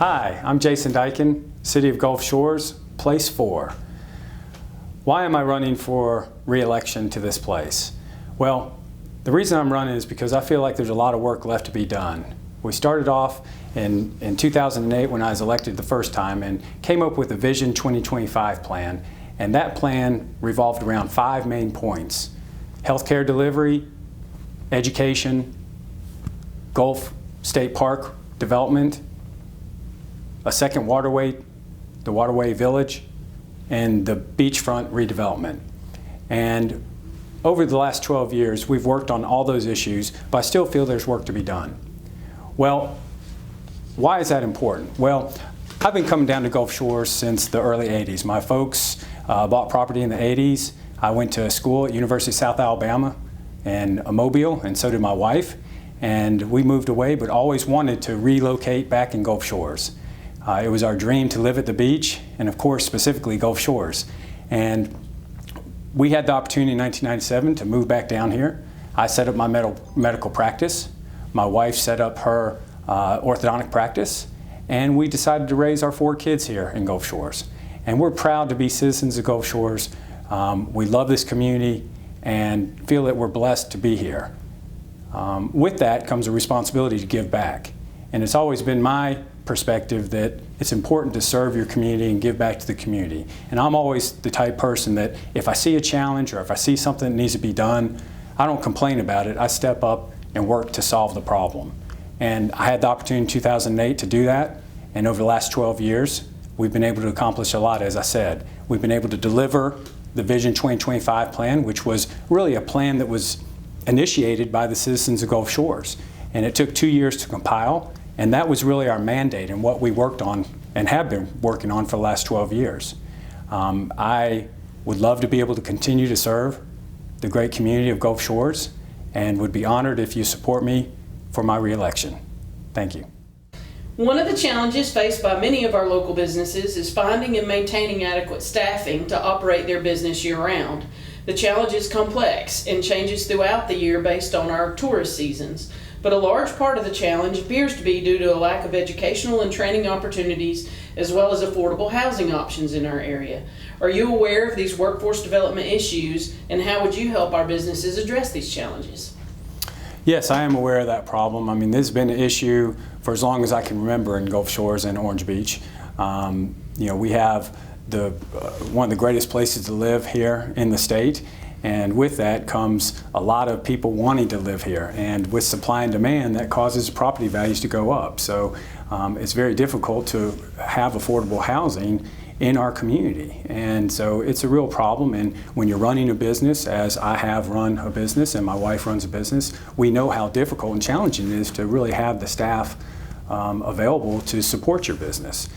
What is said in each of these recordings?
Hi, I'm Jason Dyken, City of Gulf Shores, Place 4. Why am I running for re-election to this place? Well, the reason I'm running is because I feel like there's a lot of work left to be done. We started off in 2008 when I was elected the first time and came up with a Vision 2025 plan, and that plan revolved around 5 main points: healthcare delivery, education, Gulf State Park development, a second waterway, the Waterway Village, and the beachfront redevelopment. And over the last 12 years, we've worked on all those issues, but I still feel there's work to be done. Well, why is that important? Well, I've been coming down to Gulf Shores since the early 80s. My folks bought property in the 80s. I went to school at University of South Alabama in Mobile, and so did my wife. And we moved away, but always wanted to relocate back in Gulf Shores. It was our dream to live at the beach, and of course, specifically Gulf Shores. And we had the opportunity in 1997 to move back down here. I set up my medical practice. My wife set up her orthodontic practice, and we decided to raise our 4 kids here in Gulf Shores. And we're proud to be citizens of Gulf Shores. We love this community and feel that we're blessed to be here. With that comes a responsibility to give back. And it's always been my perspective that it's important to serve your community and give back to the community. And I'm always the type person that if I see a challenge or if I see something that needs to be done, I don't complain about it. I step up and work to solve the problem. And I had the opportunity in 2008 to do that. And over the last 12 years, we've been able to accomplish a lot, as I said. We've been able to deliver the Vision 2025 plan, which was really a plan that was initiated by the citizens of Gulf Shores. And it took 2 years to compile. And that was really our mandate and what we worked on and have been working on for the last 12 years. I would love to be able to continue to serve the great community of Gulf Shores and would be honored if you support me for my re-election. Thank you. One of the challenges faced by many of our local businesses is finding and maintaining adequate staffing to operate their business year-round. The challenge is complex and changes throughout the year based on our tourist seasons. But a large part of the challenge appears to be due to a lack of educational and training opportunities as well as affordable housing options in our area. Are you aware of these workforce development issues, and how would you help our businesses address these challenges? Yes, I am aware of that problem. I mean, this has been an issue for as long as I can remember in Gulf Shores and Orange Beach. We have one of the greatest places to live here in the state. And with that comes a lot of people wanting to live here. And with supply and demand, that causes property values to go up. So it's very difficult to have affordable housing in our community. And so it's a real problem. And when you're running a business, as I have run a business and my wife runs a business, we know how difficult and challenging it is to really have the staff available to support your business.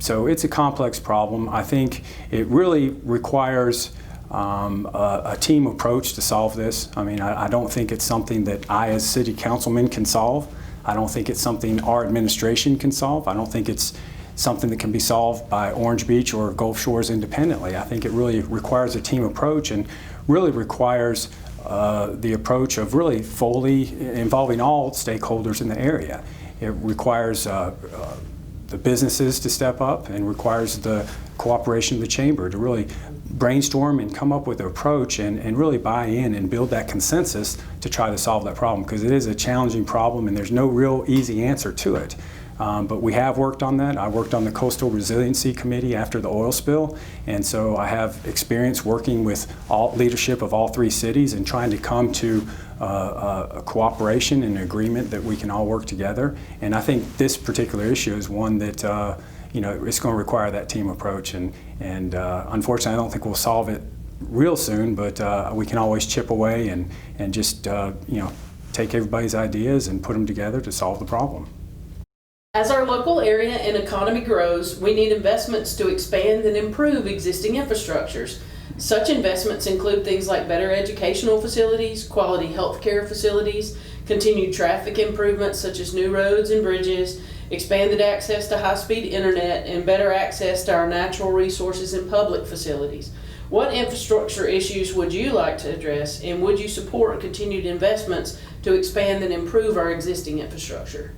So it's a complex problem. I think it really requires a team approach to solve this. I mean, I don't think it's something that I as city councilman can solve. I don't think it's something our administration can solve. I don't think it's something that can be solved by Orange Beach or Gulf Shores independently. I think it really requires a team approach and really requires the approach of really fully involving all stakeholders in the area. It requires the businesses to step up and requires the cooperation of the chamber to really brainstorm and come up with an approach and really buy in and build that consensus to try to solve that problem, because it is a challenging problem and there's no real easy answer to it. But we have worked on that. I worked on the Coastal Resiliency Committee after the oil spill, and so I have experience working with all leadership of all 3 cities and trying to come to a cooperation and an agreement that we can all work together. And I think this particular issue is one that it's going to require that team approach, and unfortunately I don't think we'll solve it real soon, but we can always chip away and just take everybody's ideas and put them together to solve the problem. As our local area and economy grows, we need investments to expand and improve existing infrastructures. Such investments include things like better educational facilities, quality healthcare facilities, continued traffic improvements such as new roads and bridges, expanded access to high-speed internet, and better access to our natural resources and public facilities. What infrastructure issues would you like to address, and would you support continued investments to expand and improve our existing infrastructure?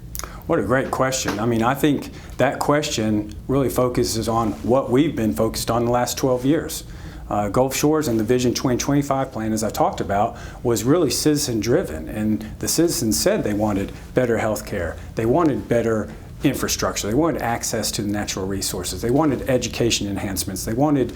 What a great question. I mean, I think that question really focuses on what we've been focused on the last 12 years. Gulf Shores and the Vision 2025 plan, as I talked about, was really citizen-driven, and the citizens said they wanted better health care, they wanted better infrastructure, they wanted access to the natural resources, they wanted education enhancements, they wanted,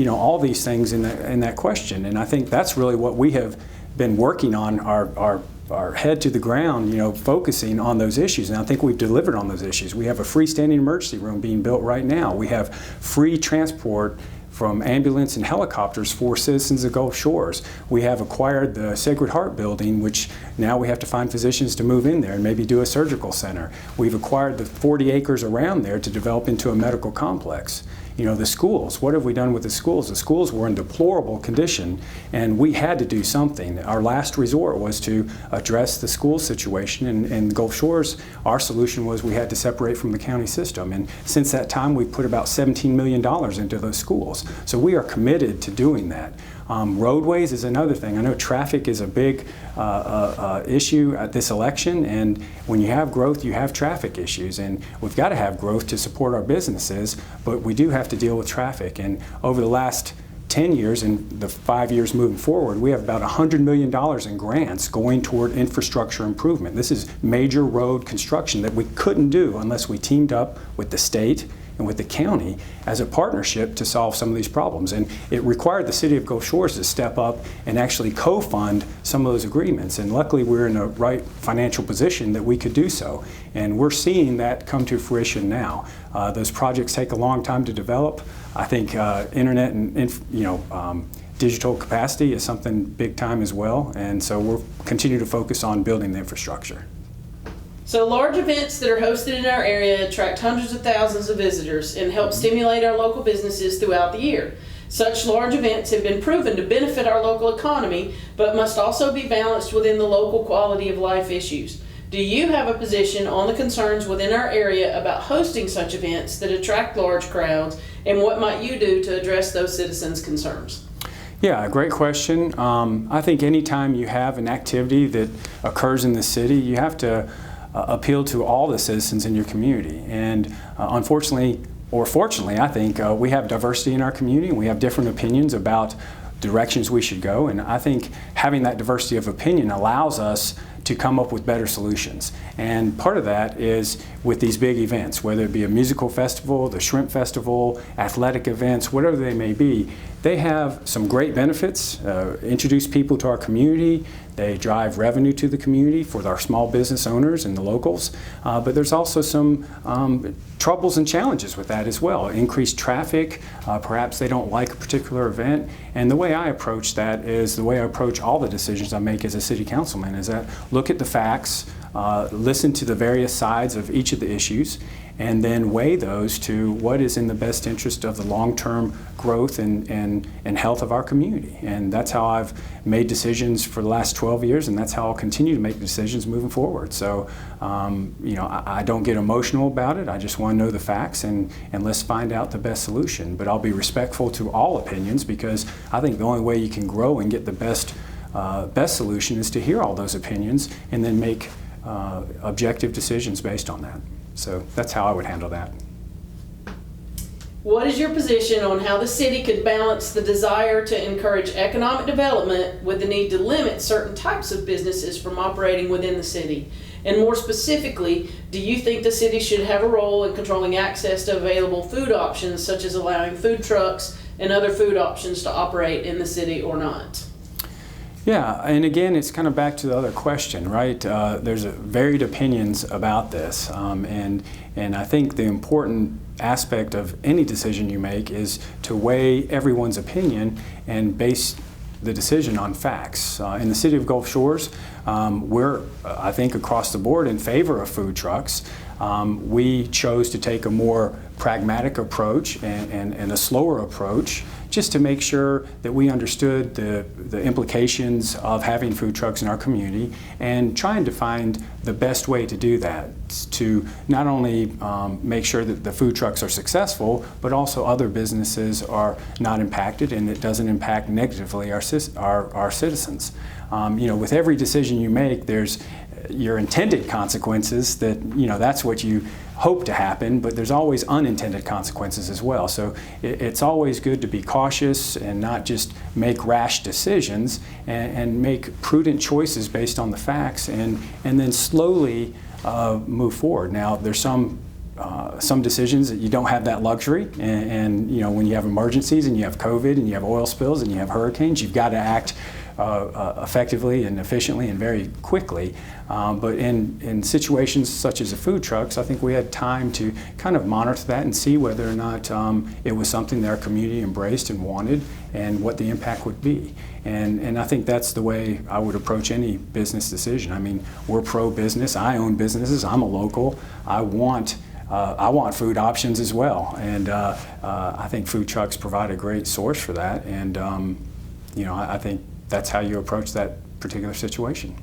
all these things in that question. And I think that's really what we have been working on, our head to the ground, focusing on those issues. And I think we've delivered on those issues. We have a freestanding emergency room being built right now. We have free transport from ambulance and helicopters for citizens of Gulf Shores. We have acquired the Sacred Heart building, which now we have to find physicians to move in there and maybe do a surgical center. We've acquired the 40 acres around there to develop into a medical complex. The schools, what have we done with the schools? The schools were in deplorable condition, and we had to do something. Our last resort was to address the school situation, and in Gulf Shores, our solution was we had to separate from the county system. And since that time, we've put about $17 million into those schools. So we are committed to doing that. Roadways is another thing. I know traffic is a big issue at this election, and when you have growth, you have traffic issues, and we've got to have growth to support our businesses, but we do have to deal with traffic. And over the last 10 years and the 5 years moving forward, we have about $100 million in grants going toward infrastructure improvement. This is major road construction that we couldn't do unless we teamed up with the state and with the county as a partnership to solve some of these problems. And it required the city of Gulf Shores to step up and actually co-fund some of those agreements. And luckily we're in a right financial position that we could do so. And we're seeing that come to fruition now. Those projects take a long time to develop. I think internet and digital capacity is something big time as well. And so we'll continue to focus on building the infrastructure. So large events that are hosted in our area attract hundreds of thousands of visitors and help stimulate our local businesses throughout the year. Such large events have been proven to benefit our local economy, but must also be balanced within the local quality of life issues. Do you have a position on the concerns within our area about hosting such events that attract large crowds, and what might you do to address those citizens' concerns? Yeah, great question. I think anytime you have an activity that occurs in the city, you have to appeal to all the citizens in your community. And unfortunately, or fortunately, I think we have diversity in our community, and we have different opinions about directions we should go. And I think having that diversity of opinion allows us to come up with better solutions. And part of that is with these big events, whether it be a musical festival, the shrimp festival, athletic events, whatever they may be. They have some great benefits, introduce people to our community, they drive revenue to the community for our small business owners and the locals, but there's also some troubles and challenges with that as well. Increased traffic, perhaps they don't like a particular event, and the way I approach that is the way I approach all the decisions I make as a city councilman, is that look at the facts, listen to the various sides of each of the issues, and then weigh those to what is in the best interest of the long-term growth and health of our community. And that's how I've made decisions for the last 12 years, and that's how I'll continue to make decisions moving forward. So, I don't get emotional about it. I just want to know the facts, and let's find out the best solution. But I'll be respectful to all opinions, because I think the only way you can grow and get the best solution is to hear all those opinions and then make objective decisions based on that. So that's how I would handle that. What is your position on how the city could balance the desire to encourage economic development with the need to limit certain types of businesses from operating within the city? And more specifically, do you think the city should have a role in controlling access to available food options, such as allowing food trucks and other food options to operate in the city, or not? Yeah, and again, it's kind of back to the other question, right? There's varied opinions about this, and I think the important aspect of any decision you make is to weigh everyone's opinion and base the decision on facts. In the city of Gulf Shores, we're, I think, across the board in favor of food trucks. We chose to take a more pragmatic approach and a slower approach, just to make sure that we understood the implications of having food trucks in our community, and trying to find the best way to do that, to not only make sure that the food trucks are successful, but also other businesses are not impacted, and it doesn't impact negatively our citizens. With every decision you make, there's your intended consequences, that that's what you hope to happen, but there's always unintended consequences as well. So it's always good to be cautious and not just make rash decisions, and make prudent choices based on the facts, and then slowly move forward. Now, there's some decisions that you don't have that luxury, and when you have emergencies and you have COVID and you have oil spills and you have hurricanes, you've got to act effectively and efficiently and very quickly. But in situations such as the food trucks, I think we had time to kind of monitor that and see whether or not it was something that our community embraced and wanted, and what the impact would be. And I think that's the way I would approach any business decision. I mean, we're pro-business. I own businesses. I'm a local. I want food options as well, and I think food trucks provide a great source for that. And I think that's how you approach that particular situation.